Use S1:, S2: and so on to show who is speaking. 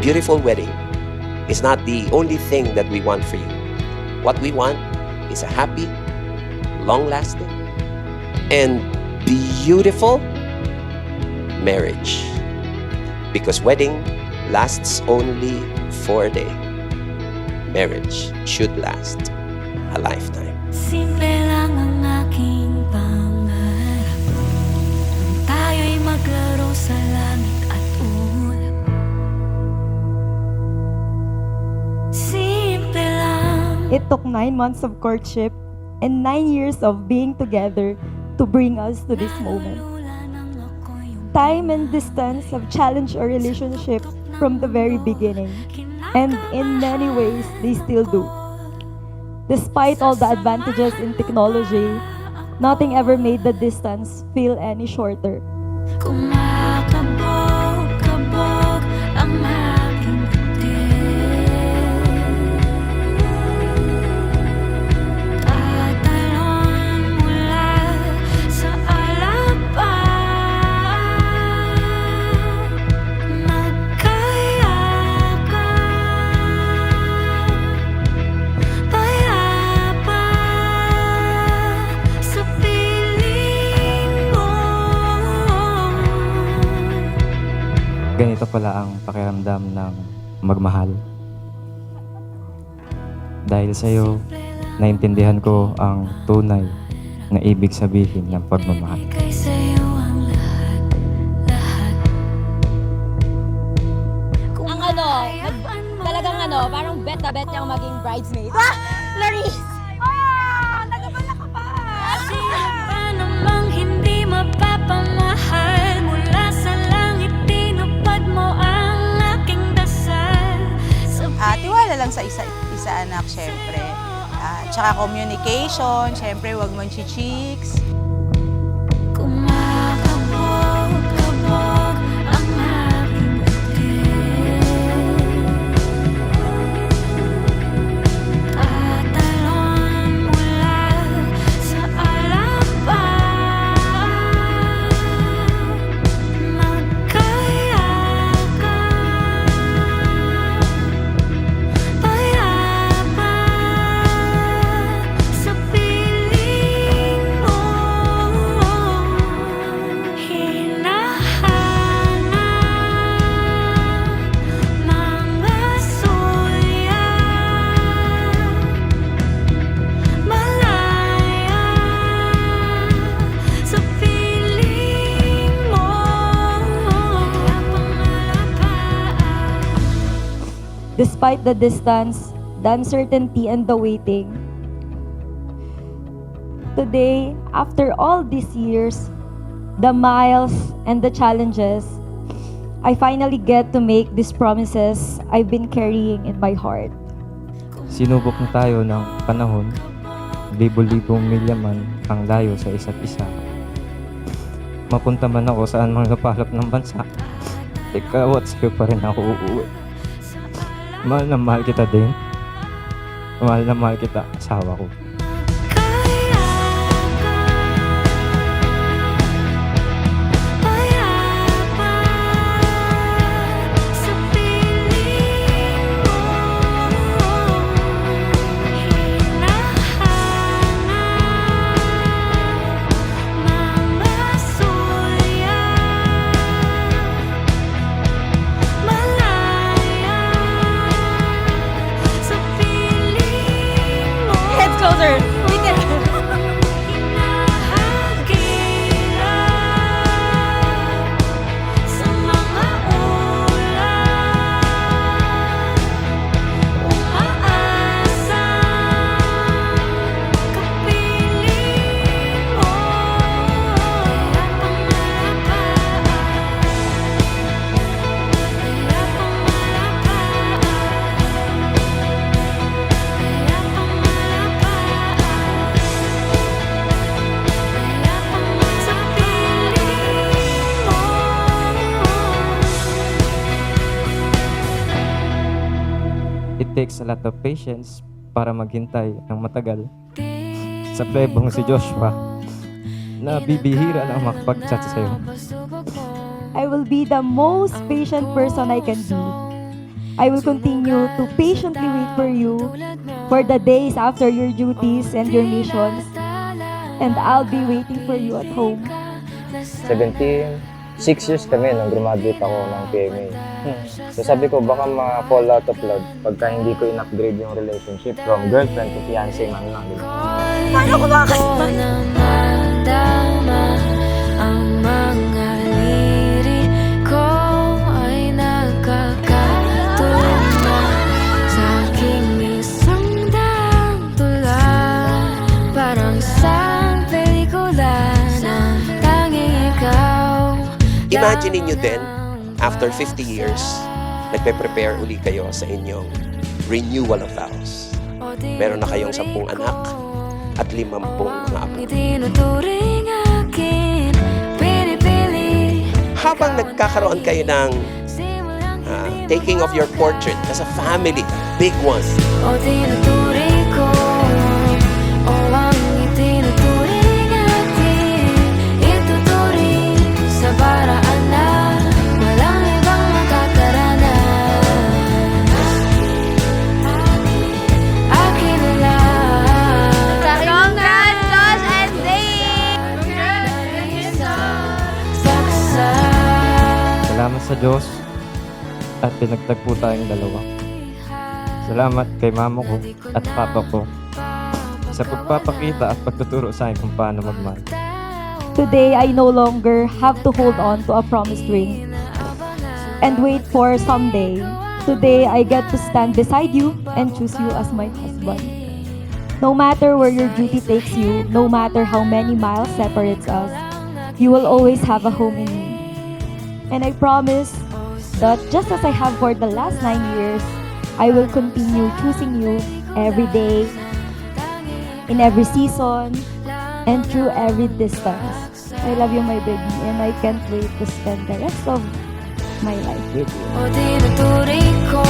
S1: beautiful wedding is not the only thing that we want for you. What we want is a happy, long-lasting, and beautiful marriage. Because wedding lasts only for a day. Marriage should last a lifetime.
S2: Simple lang ang aking pangarap, nang tayo'y maglaro sa langit at ulap. Simple lang.
S3: It took 9 months of courtship and 9 years of being together to bring us to this moment. Time and distance have challenged our relationship from the very beginning, and in many ways, they still do. Despite all the advantages in technology, nothing ever made the distance feel any shorter.
S2: Kumakabog-kabog ang aking puti. Tatalon mula sa alapang, magkayakan, payapa sa piling mo.
S4: Ganito pala ang pakiramdam ng magmahal. Dahil sa iyo, naintindihan ko ang tunay na ibig sabihin ng pagmamahal.
S2: Ibigay sa'yo ang lahat, lahat.
S5: Ang talagang parang bet na bet niyang maging bridesmaid. Laris! Nagabala ka pa!
S2: Sino pa namang hindi mapapamahal? Mula sa langit, tinupad mo ang aking dasal.
S6: Tiwala lang sa isa anak, syempre. Tsaka communication, syempre huwag mong chichiks.
S2: Kumakabog-kabog ang aking puti. Tatalon mula sa alapang, magkayakan, payapa sa piling mo. Hinahanap mga sulya, malaya sa piling mo.
S3: Despite the distance, the uncertainty, and the waiting, today, after all these years, the miles and the challenges, I finally get to make these promises I've been carrying in my heart.
S4: Sinubok na tayo ng panahon, libo-libong milya man ang layo sa isa't isa. Mapunta man ako saan mang lapalap ng bansa, ikaw at sa'yo pa rin ako uuwi. Mahal na mahal kita din. Mahal na mahal kita, asawa ko.
S5: Heads closer! We can...
S4: It takes a lot of patience para maghintay ng matagal sa plebong si Joshua na bibihira lang makapag-chat sa'yo.
S3: I will be the most patient person I can be. I will continue to patiently wait for you for the days after your duties and your missions. And I'll be waiting for you at home.
S4: 17, 6 years kami nung graduate ako ng PMA. So sabi ko, baka ma-fall out of love pagka hindi ko in-upgrade yung relationship from girlfriend to fiancé man lang. Diba?
S2: Paano ko madama ang mga lirik ko ay nakakatulong sa aking isang tula, parang isang pelikula na tanging ikaw.
S1: Imagine niyo din, after 50 years, nagpe-prepare uli kayo sa inyong renewal of vows. Meron na kayong 10 anak at 50 mga apo.
S2: Itinuturing akin, pinipili.
S1: Habang nagkakaroon kayo ng taking of your portrait as a family, big one,
S2: O tinuturing ko, o ang itinuturing akin, ituturing sa paraan na walang ibang makakaranas. Akin na lang.
S5: Congrats, Josh and Zane!
S2: Saksak.
S4: Salamat sa Diyos at pinagtagpo tayong dalawa. Salamat kay mama ko at papa ko sa pagpapakita at pagtuturo sa akin kung paano magmahal.
S3: Today, I no longer have to hold on to a promised ring and wait for someday. Today, I get to stand beside you and choose you as my husband. No matter where your duty takes you, no matter how many miles separates us, you will always have a home in me. And I promise that just as I have for the last 9 years, I will continue choosing you every day, in every season, and through every distance. I love you, my baby, and I can't wait to spend the rest of my life with you.
S2: O tinuturing ko,